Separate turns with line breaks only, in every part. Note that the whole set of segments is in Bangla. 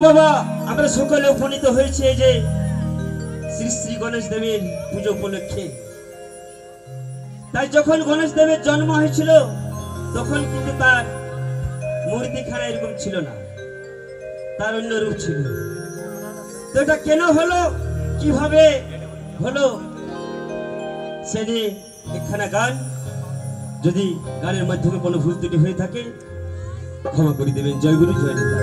বাবা আমরা সকলে উপনীত হয়েছে যে শ্রী শ্রী গণেশ দেবের পুজো উপলক্ষে। তাই যখন গণেশ দেবের জন্ম হয়েছিল তখন কিন্তু তার মূর্তিখানা এরকম ছিল না, তার অন্য রূপ ছিল। তো এটা কেন হলো, কিভাবে হলো, সে নিয়ে একখানা গান, যদি গানের মাধ্যমে কোনো ভুল ত্রুটি হয়ে থাকে ক্ষমা করে দেবেন। জয় গুরু, জয় নেতা।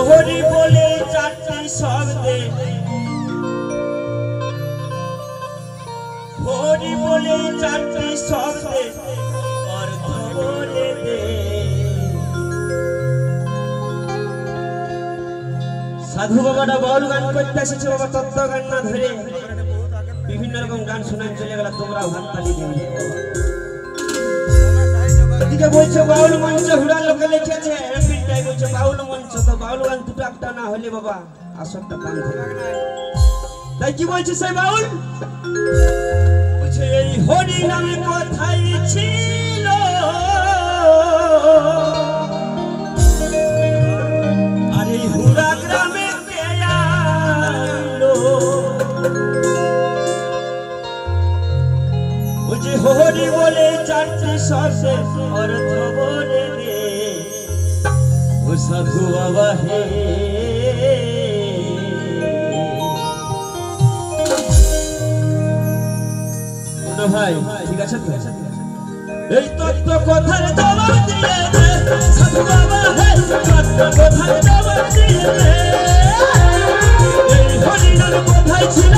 হরি বলে চারটি শব্দে, হরি বলে চারটি শব্দে অর্থ বলে দে। সাধু বাবাটা বাউল গান করতে এসেছে বাবা, তত্ত্ব গান না ধরে বিভিন্ন রকম গান শোনান চলে গেল, তোমরা হাততালি দিবে। এদিকে বলছে বাউল মঞ্চ, হুড়ার লোকে লিখেছে এমপিটাই বলছে বাউল মঞ্চ। তো বাউল গান দুটো একটা না হলে বাবা আসরটা টান থাকে। তাই কি বলছে সেই বাউল, বলছে এই হরি নামে কোথায় ছিল, আর এই হুড়া গ্রামে কে আলো। বলছে হরি বলে চারটি শব্দে অর্থ বলে দে, ও সাধু বাবা হে। ভাই ঠিক আছে তো? এই তত্ত্ব কথার জবাব দিয়ে দে সাধু বাবা হে, তত্ত্ব কথার জবাব দিয়ে দে। এই হরিনাম কোথায় ছিল,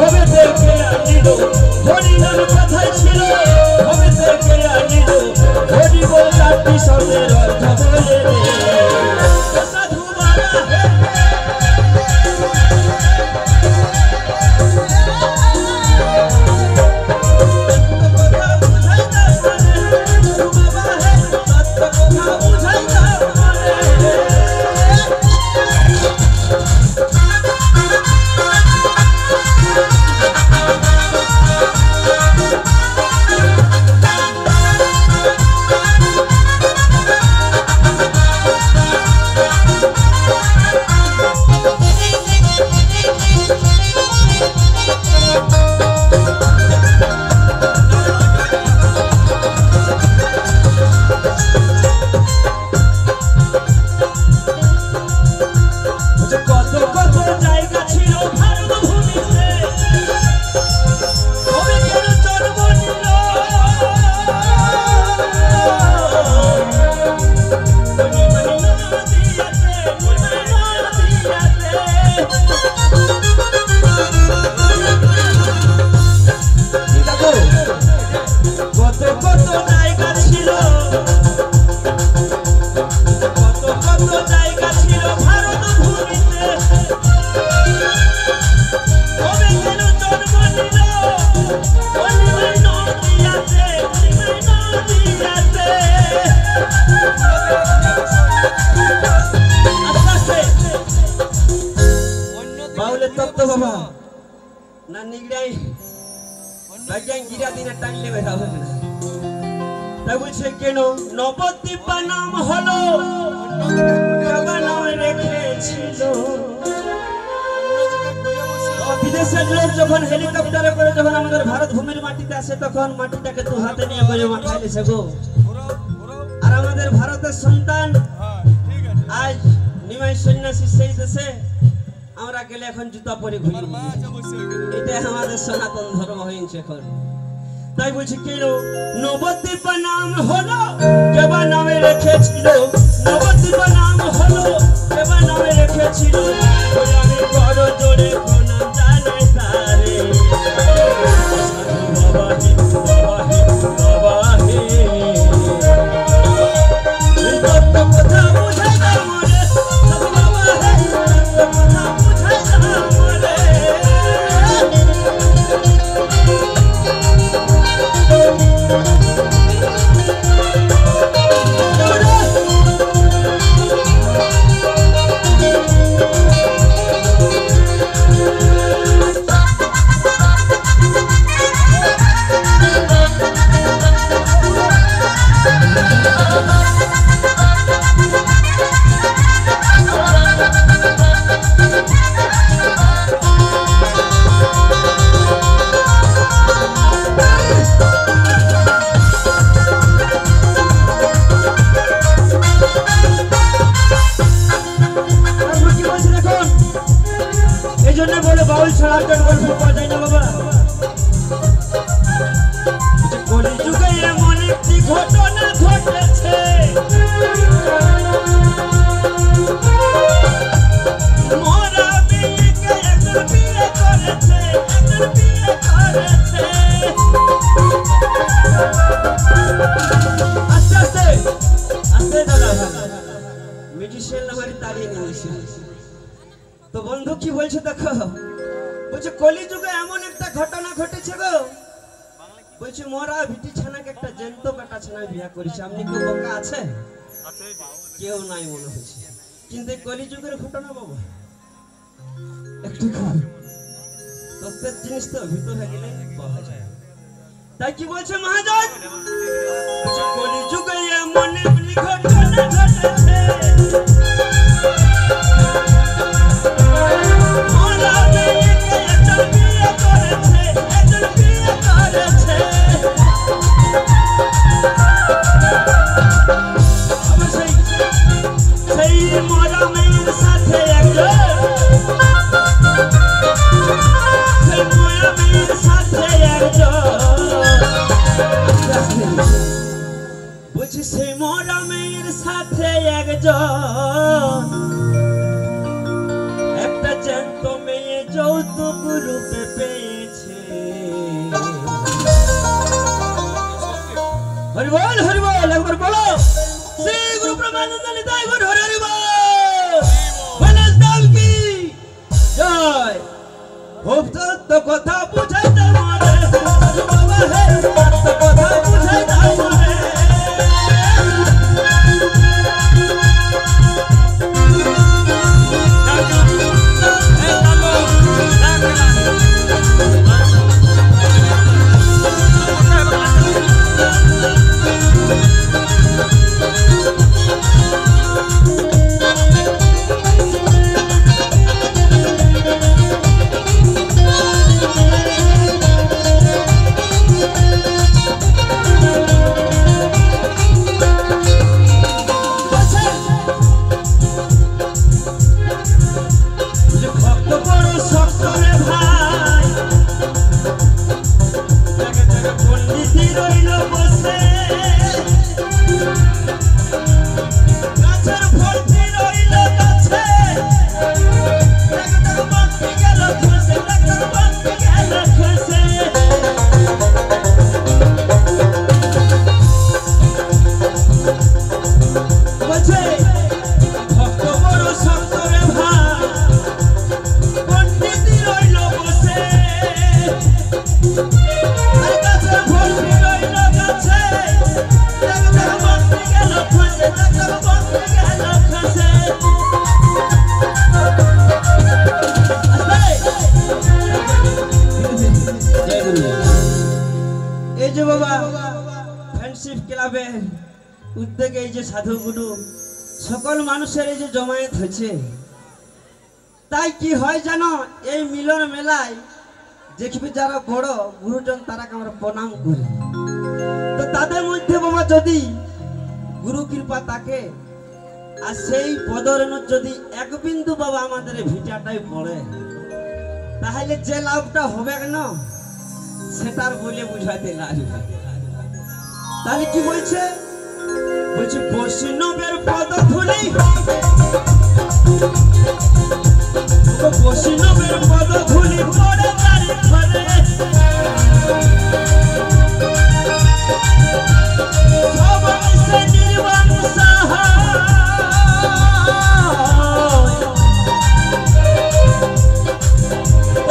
হবে দেখে আনিল, হরিনাম কোথায় ছিল, হবে দেখে আনিল। হরি বল চারটি শব্দের অর্থ বলে দে, সাধু বাবা হে। তত্ত্ব বাবা না নিগড়াই বাজান গিরা দিনে টানলে বেরা হবে না। তাই বলছে কেন নবদ্বীপ নাম হলো, বাবা নাম রেখেছিল। বিদেশের লোক যখন হেলিকপ্টারে করে যখন আমাদের ভারত ভূমির মাটিতে আসে, তখন মাটিটাকে দু হাতে নিয়ে করে মাথায় লেছে গো। আর আমাদের ভারতের সন্তান আজ নিমাই সন্ন্যাসী সেই দেশে আমরা গেলে এখন জুতা পরে ঘুরি, এটাই আমাদের সনাতন ধর্ম হয়েছে এখন। তাই বলছি কেন নবদ্বীপ নাম হলো, কেবা নামে রেখেছিল, নবদ্বীপ নাম হলো, কেবা নামে রেখেছিল। আমি বড় জোরে প্রণাম জানাই তারে, সাধু বাবা হে, বাবা হে, বাবা হে। তত্ত্ব কথা মেডিসিন আমারই তাড়িয়ে নিয়েছে। তো বন্ধু কি বলছে দেখো, বলছে কলিযুগে এমন একটা ঘটনা ঘটেছে গো, বলছে মোরা ভিটি ছানাকে একটা জ্যান্ত বেটা ছানায় বিয়ে করেছে। আপনি কেউ বোকা আছে? কেউ নাই মনে হচ্ছে। কিন্তু কলিযুগের ঘটনা বাবা একটু তত্ত্বের জিনিস তো ভিতরে গেলে পাওয়া যায়। তাই কি বলছে মহাজন, কলিযুগে এমন একটি ঘটনা ঘটেছে, মোরা মেয়েকে একজন বিয়ে করেছে, একজন বিয়ে করেছে। সেই মোরা মেয়ের সাথে বলছি সেই মোরা মেয়ের সাথে একজন একটা জ্যান্ত মেয়ে যৌতুক রূপে পেয়েছে। হরি বল একবার বলো, শ্রী গুরু ব্রহ্মানন্দ নিতাই গৌর হরি বল। বলেন দাম কি জয়। খুব তত্ত্ব কথা বুঝাই দাও মনে বাবা, হে তত্ত্ব কথা বুঝাই দাও মনে। উদ্যোগে এই যে সাধুগুরু সকল মানুষের এই যে জমায়েত হয়েছে, তাই কি হয় জানো, এই মিলন মেলায় দেখবি যারা বড় গুরুজন তারাকে আমরা প্রণাম করি। তো তাদের মধ্যে বাবা যদি গুরু কৃপা থাকে আর সেই পদরেণুর যদি এক বিন্দু বাবা আমাদের ভিটাটাই পড়ে, তাহলে যে লাভটা হবে না সেটার বলে বুঝাতে লাগবে। তাহলে কি বলছে, বলছে বৈষ্ণবের পদ ধুলি, বৈষ্ণবের পদ ধুলি পড়ে তারি ঘরে, সবাই সে নির্বাণ সহায়,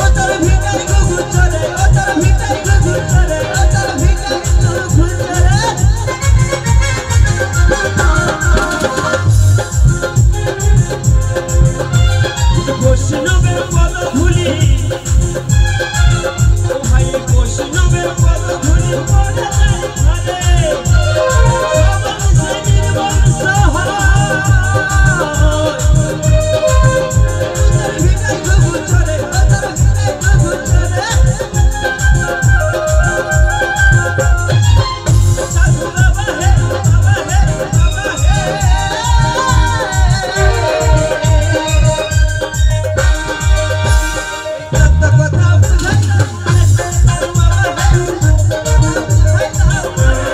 ও তোর ভিকারি গুগু চলে, ও তোর ভিকারি গুগু চলে, ও তোর ভিকারি গুগু চলে। বৈষ্ণবের পদ ধুলি, ও ভাই বৈষ্ণবের পদ ধুলি পড়ে তারি ঘরে, সবাই সে নির্বাণ সহায়, ও তোর ভিকারি গুগু চলে, ও তোর ভিকারি গুগু চলে। সাধু বাবা হে, বাবা হে, বাবা হে, তত্ত্ব কথা বুঝাই দাও মনে, সাধু বাবা হে, বুঝাই দাও মনে।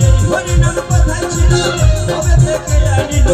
এই হরিনাম কথাই ছিল কবে থেকে আনিল